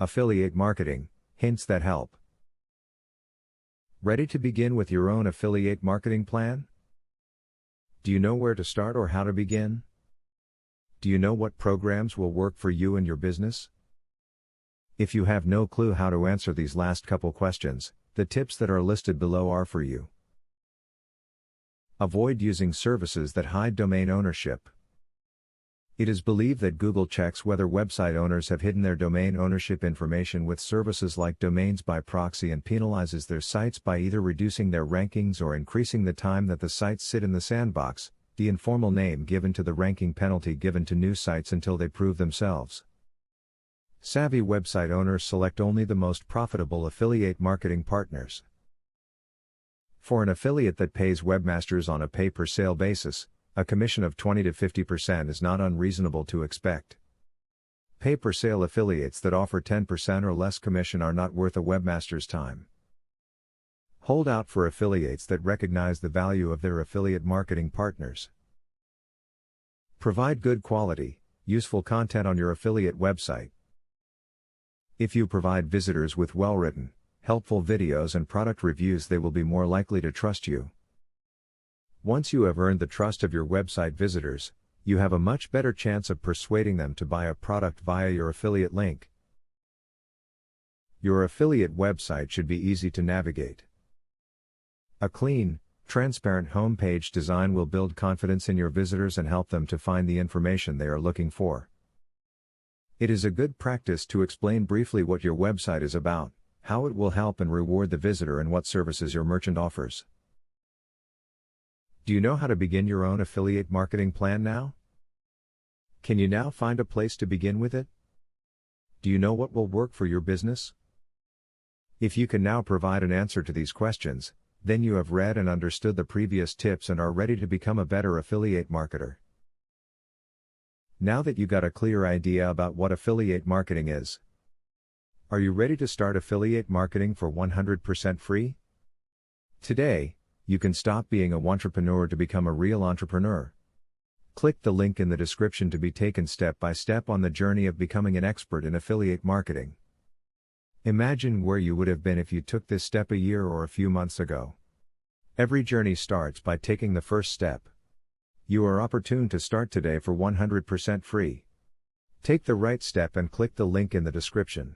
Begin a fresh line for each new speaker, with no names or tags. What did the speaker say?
Affiliate marketing, hints that help. Ready to begin with your own affiliate marketing plan? Do you know where to start or how to begin? Do you know what programs will work for you and your business? If you have no clue how to answer these last couple questions, the tips that are listed below are for you. Avoid using services that hide domain ownership. It is believed that Google checks whether website owners have hidden their domain ownership information with services like domains by proxy and penalizes their sites by either reducing their rankings or increasing the time that the sites sit in the sandbox, the informal name given to the ranking penalty given to new sites until they prove themselves. Savvy website owners select only the most profitable affiliate marketing partners. For an affiliate that pays webmasters on a pay-per-sale basis, a commission of 20 to 50% is not unreasonable to expect. Pay-per-sale affiliates that offer 10% or less commission are not worth a webmaster's time. Hold out for affiliates that recognize the value of their affiliate marketing partners. Provide good quality, useful content on your affiliate website. If you provide visitors with well-written, helpful videos and product reviews, they will be more likely to trust you. Once you have earned the trust of your website visitors, you have a much better chance of persuading them to buy a product via your affiliate link. Your affiliate website should be easy to navigate. A clean, transparent homepage design will build confidence in your visitors and help them to find the information they are looking for. It is a good practice to explain briefly what your website is about, how it will help and reward the visitor, and what services your merchant offers. Do you know how to begin your own affiliate marketing plan now? Can you now find a place to begin with it? Do you know what will work for your business? If you can now provide an answer to these questions, then you have read and understood the previous tips and are ready to become a better affiliate marketer. Now that you got a clear idea about what affiliate marketing is, are you ready to start affiliate marketing for 100% free? Today, you can stop being a wantrepreneur to become a real entrepreneur. Click the link in the description to be taken step by step on the journey of becoming an expert in affiliate marketing. Imagine where you would have been if you took this step a year or a few months ago. Every journey starts by taking the first step. You are opportune to start today for 100% free. Take the right step and click the link in the description.